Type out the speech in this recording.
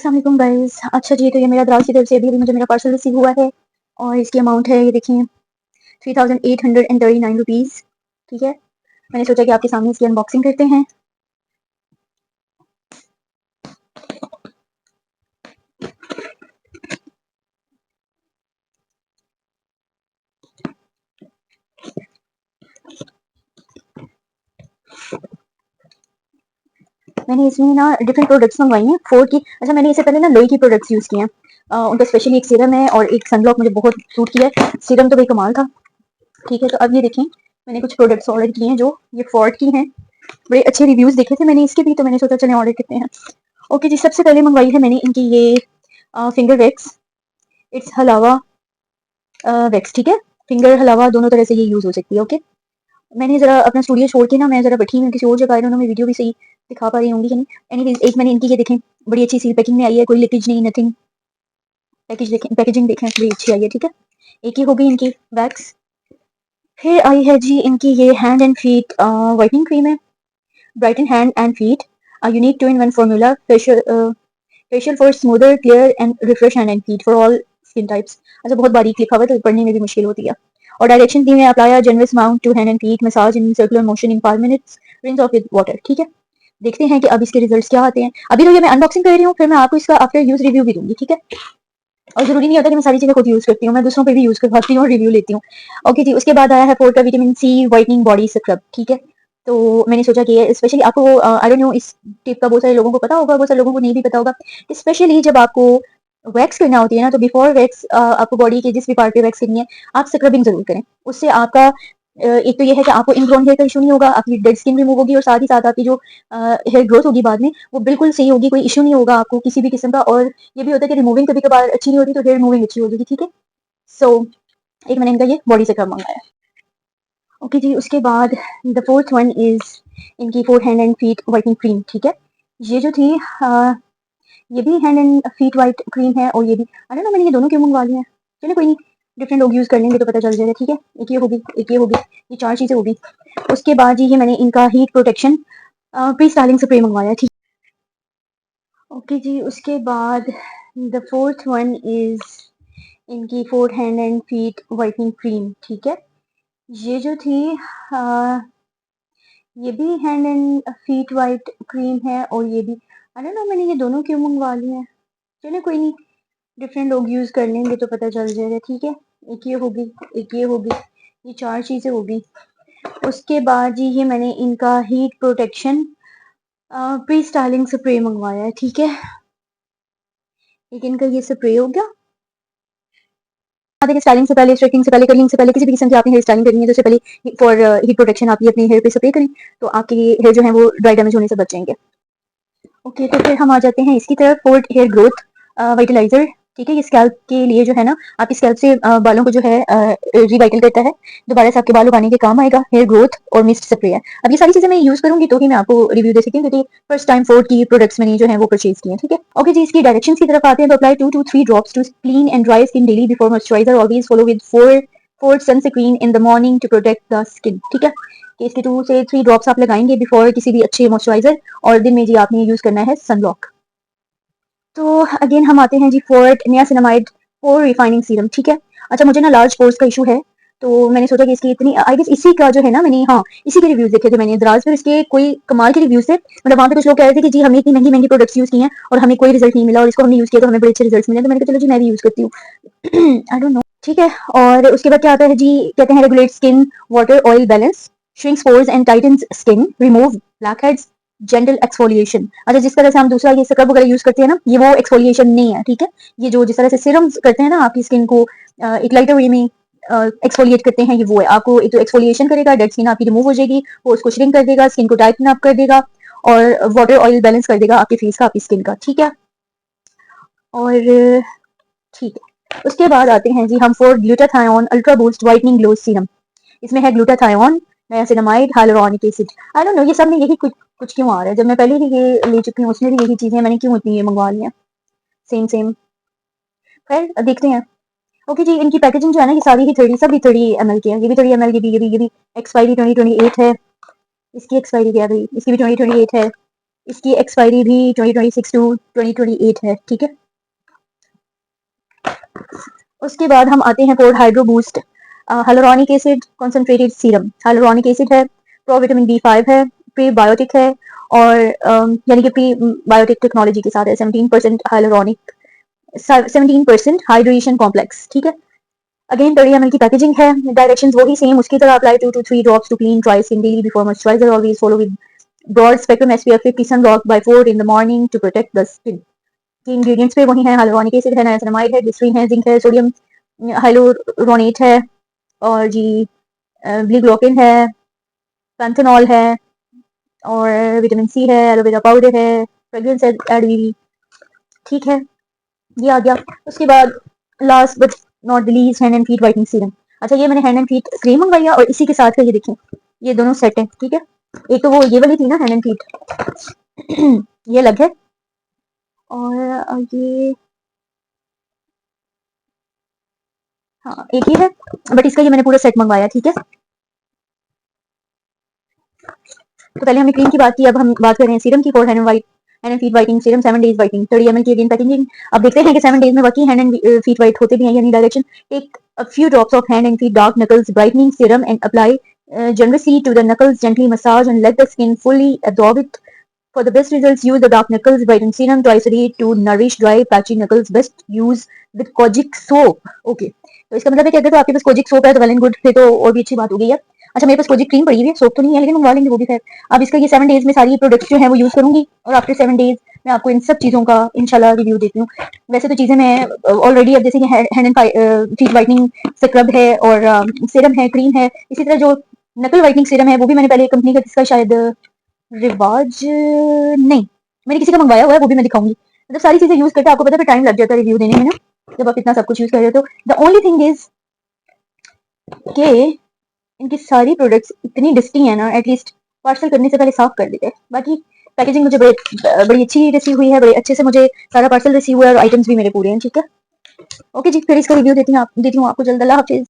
अस्सलाम वालेकुम गाइस। अच्छा जी, तो ये मेरा दराज की तरफ से अभी मुझे मेरा पार्सल रिसीव हुआ है और इसकी अमाउंट है, ये देखिए 3839 रुपीज़। ठीक है, मैंने सोचा कि आपके सामने इसकी अनबॉक्सिंग करते हैं। मैंने इसमें ना डिफरेंट प्रोडक्ट्स मंगवाई हैं फोर की। अच्छा, मैंने इससे पहले ना लोई की प्रोडक्ट्स यूज़ किए हैं। उनका स्पेशली एक सीरम है और एक सनब्लॉक मुझे बहुत सूट किया है। सीरम तो भाई कमाल था। ठीक है, तो अब ये देखें, मैंने कुछ प्रोडक्ट्स ऑर्डर किए हैं जो ये फोर्ट की हैं। बड़े अच्छे रिव्यूज़ देखे थे मैंने इसके भी, तो मैंने सोचा चलें ऑर्डर करते हैं। ओके जी, सबसे पहले मंगवाई है मैंने इनकी ये फिंगर वैक्स। इट्स हलावा वैक्स। ठीक है, फिंगर हलावा दोनों तरह से ये यूज़ हो सकती है। ओके, मैंने ज़रा अपना स्टूडियो छोड़ के ना मैं ज़रा बैठी हूँ किसी और जगह, मैं वीडियो भी सही दिखा पा रही होंगी कि नहीं। एनीवेज, एक मैंने इनकी ये देखें, बड़ी अच्छी सी पैकिंग में आई है, कोई लीकेज नहीं, नथिंग। पैकेजिंग देखें, बड़ी अच्छी आई है। ठीक है, एक ही होगी इनकी वैक्स। फिर आई है जी इनकी ये hand and feet whitening cream है, brighten hand and feet, unique 2-in-1 formula, facial for smoother clear and refresh hand and feet for all skin types. अच्छा, बहुत बारीक लिखा हुआ है तो पढ़ने में भी मुश्किल होती है। और डायरेक्शन दी है, apply generous amount to hand and feet, massage in circular motion in 5 minutes, rinse off with water. ठीक है, देखते हैं कि अब इसके रिजल्ट्स क्या आते हैं। अभी तो ये मैं अनबॉक्सिंग कर रही हूँ, फिर मैं आपको इसका आफ्टर यूज रिव्यू भी दूंगी। ठीक है, और जरूरी नहीं होता कि मैं सारी चीजें खुद यूज करती हूँ, मैं दूसरों पे भी यूज करवाती हूँ और रिव्यू लेती हूँ। ओके जी, उसके बाद आया है फोर्ट का vitamin C whitening body scrub. ठीक है, तो मैंने सोचा कि स्पेशली आपको आई डोंट नो इस टिप का बहुत सारे लोगों को पता होगा, बहुत सारे लोगों को नहीं भी पता होगा। स्पेशली जब आपको वैक्स करना होती है ना, तो बिफोर वैक्स आपको बॉडी के जिस भी पार्ट पे वैक्स करनी है, आप स्क्रबिंग जरूर करें। उससे आपका एक तो ये है कि आपको इनग्रोन हेयर का इशू नहीं होगा, आपकी डेड स्किन रिमूव होगी और साथ ही साथ आपकी जो हेयर ग्रोथ होगी बाद में वो बिल्कुल सही होगी, कोई इशू नहीं होगा आपको किसी भी किस्म का। और ये भी होता है कि रिमूविंग कभी कभार अच्छी नहीं होती, तो हेयर रिमूविंग अच्छी हो जाएगी। ठीक है, सो एक मैंने इनका ये बॉडी स्क्रब मंगाया। ओके जी, उसके बाद द फोर्थ वन इज इनकी four hand and feet whitening cream. ठीक है, ये जो थी ये भी hand and feet white cream है और ये भी, अरे ना मैंने ये दोनों क्यों मंगवा ली हैं। चलिए कोई नहीं, डिफरेंट लोग यूज कर लेंगे तो पता चल जाएगा। ठीक है, एक ये होगी, एक ये होगी, ये चार चीजें होगी। उसके बाद ये मैंने इनका heat protection pre styling spray मंगवाया। ठीक, ओके जी, उसके बाद द फोर्थ वन इज इनकी four hand and feet whitening cream. ठीक है, ये जो थी ये भी hand and feet white cream है और ये भी, अरे ना मैंने ये दोनों क्यों मंगवा लिए हैं। चलिए कोई नहीं, डिफरेंट लोग यूज कर लेंगे तो पता चल जाएगा। ठीक है, एक ये होगी, एक ये होगी, ये चार चीजें होगी। उसके बाद जी ये मैंने इनका heat protection pre styling spray मंगवाया है। ठीक है, एक इनका ये स्प्रे हो गया। स्टाइलिंग से पहले, स्ट्रेटनिंग से पहले, कलिंग से पहले, किसी भी किस्म की आपने हेयर स्टाइलिंग करनी है तो उससे पहले फॉर हीट प्रोटेक्शन आप ये अपने हेयर पे स्प्रे करें, तो आपके हेयर जो है वो ड्राई डैमेज होने से बच जाएंगे। ओके, तो फिर हम आ जाते हैं इसकी तरफ, फोर्ट हेयर ग्रोथ वाइटलाइजर। ठीक है, ये स्कैल्प के लिए जो है ना, आपकी स्कैल्प से बालों को जो है रिवाइटल करता है, दोबारा से आपके बाल उगाने के काम आएगा। हेयर ग्रोथ और मिस्ट स्प्रे है। अब ये सारी चीजें मैं यूज करूंगी तो ही मैं आपको रिव्यू दे सकती हूँ, क्योंकि फर्स्ट टाइम फोर्ट की प्रोडक्ट्स मैंने जो है वो परचेज किए हैं। ठीक है, ओके जी, इसकी डायरेक्शन की तरफ आते हैं। तो apply 2 to 3 drops to clean and dry skin daily before moisturiser, always follow with Fort sunscreen in the morning to protect the skin. ठीक है, कि इसके 2 से 3 ड्रॉप्स आप लगाएंगे बिफोर किसी भी अच्छे मॉइस्चराइजर, और दिन में जी आपने यूज करना है सनब्लॉक। तो अगेन हम आते हैं जी Fort niacinamide pore refining serum. ठीक है, अच्छा मुझे ना लार्ज पोर्स का इशू है, तो मैंने सोचा कि इसकी इतनी आई गेस इसी का जो है ना, मैंने हाँ इसी के रिव्यूज देखे थे मैंने दराज पर, इसके कोई कमाल के रिव्यूज थे। मतलब वहाँ पे कुछ लोग कह रहे थे कि जी हमने इतनी महंगी महंगी प्रोडक्ट्स यूज की हैं और हमें कोई रिजल्ट नहीं मिला, और इसको हमने यूज किया तो हमें बड़े अच्छे रिजल्ट मिले, तो मैंने कहा चलो जी मैं भी यूज करती हूँ। आई डोंट नो। ठीक है, और उसके बाद क्या आता है जी, कहते हैं regulate skin water oil balance, shrinks pores and titans skin, remove blackheads, gentle exfoliation. अच्छा, जिस तरह से हम दूसरा ये स्क्रब वगैरह यूज करते हैं ना, ये वो एक्सफोलिएशन नहीं है। ठीक है, ये जो जिस तरह से सीरम करते हैं ना आपकी स्किन को एक लाइटर वे में एक्सफोलिएट करते हैं, ये वो है। आपको एक तो एक्सफोलिएशन करेगा, डेड स्किन आपकी रिमूव हो जाएगी, वो उसको श्रिंक कर देगा, स्किन को टाइटन अप कर देगा, और वाटर ऑयल बैलेंस कर देगा आपके फेस का, आपकी स्किन का। ठीक है, और ठीक है, उसके बाद आते हैं जी हम for glutathione ultra boost whitening glow serum. इसमें है glutathione, niacinamide, hyaluronic acid. I don't no ये सब में यही कुछ कुछ क्यों आ रहा है, जब मैं पहले ही ये ले चुकी हूँ उसमें भी यही चीजें, मैंने क्यों इतनी ये मंगवा ली हैं सेम सेम। खैर देखते हैं। ओके जी, इनकी पैकेजिंग जो है ना, ये सारी ही 30, सब भी 30 ml की है। ये भी 30 ml, ये भी एक्सपायरी 2028 है। इसकी एक्सपायरी क्या गई, इसकी भी 2028 है। इसकी एक्सपायरी भी 2026 टू 2028 है, ठीक है। उसके बाद हम आते हैं code hydro boost hyaluronic acid concentrated serum. Hyaluronic acid है, प्रो विटामिन B5 है, प्रीबायोटिक है और यानी कि प्री बायोटिक टेक्नोलॉजी के साथ है। 17% हाइलुरोनिक, 17% हाइड्रेशन कॉम्प्लेक्स, ठीक है। अगेन 30 ml की पैकेजिंग है। डायरेक्शंस वही सेम उसकी तरह, apply 2 to 3 drops to clean dry skin daily before moisturizer, always follow with broad spectrum SPF 50 sunblock by 4 in the morning to protect the skin। Ingredients पे वही है, hyaluronic acid है, niacinamide है, glycerine है, zinc है, sodium hyaluronate है और जी ब्लीग्लोकिन है, पैंथेनॉल है और विटामिन C है, एलोवेरा पाउडर है, फ्रेग्रेंस एड हुई, ठीक है। ये आ गया। उसके बाद last but not the least, hand and feet whitening serum. अच्छा, ये मैंने हैंड एंड फीट क्रीम मंगवाई है और इसी के साथ का ये देखिए, ये दोनों सेट है, ठीक है। एक तो वो ये वाली थी ना हैंड एंड फीट ये अलग है और ये हाँ एक ही है, बट इसका ये मैंने पूरा सेट मंगवाया, ठीक है। तो पहले हमने क्रीम की बात की, अब हम बात कर रहे हैं सीरम की। For hand and feet whiting serum 7 days whiting, 30 ml की अगेन पैकेजिंग। अब देखते हैं कि 7 डेज में वाकई हैंड एंड फीट वाइट होते भी हैं यानी। Direction, take a few drops of hand and feet dark knuckles brightening serum and apply generously to the knuckles, gently massage and let the skin fully absorb it. For the best results, use the dark knuckles brighten serum twice a day to nourish dry patchy knuckles. Best use with kojic soap. Okay, तो इसका मतलब है कि अगर तो आपके पास kojic soap है तो वेल एंड गुड, फिर तो और भी अच्छी बात हो गई है। अच्छा, मेरे पास कोजिक क्रीम पड़ी हुई है, सोप तो नहीं है लेकिन मंगवा लेंगे वो भी। खैर, अब इसका ये 7 डेज में सारी प्रोडक्ट्स जो है वो यूज करूंगी और आफ्टर 7 डेज मैं आपको इन सब चीजों का इंशाल्लाह रिव्यू देती हूँ। वैसे तो चीजें मैं ऑलरेडी, अब जैसे कि hand and feet whitening scrub है और सीरम है, क्रीम है, इसी तरह जो नकल वाइटनिंग सीरम है वो भी मैंने पहले कंपनी का, किसका शायद रिवाज, नहीं मैंने किसी का मंगवाया हुआ है, वो भी मैं दिखाऊंगी। मतलब सारी चीजें यूज करके आपको पता है टाइम लग जाता है रिव्यू देने में ना, जब आप इतना सब कुछ यूज कर रहे हो। तो द ओनली थिंग इज कि इनकी सारी प्रोडक्ट्स इतनी डिस्टिंग है ना, एटलीस्ट पार्सल करने से पहले साफ कर देते हैं। बाकी पैकेजिंग मुझे बड़ी अच्छी रिसीव हुई है, बड़े अच्छे से मुझे सारा पार्सल रिसीव हुआ है और आइटम्स भी मेरे पूरे हैं, ठीक है। ओके जी, फिर इसका रिव्यू देती हूँ आपको जल्द। अल्लाह हाफिज।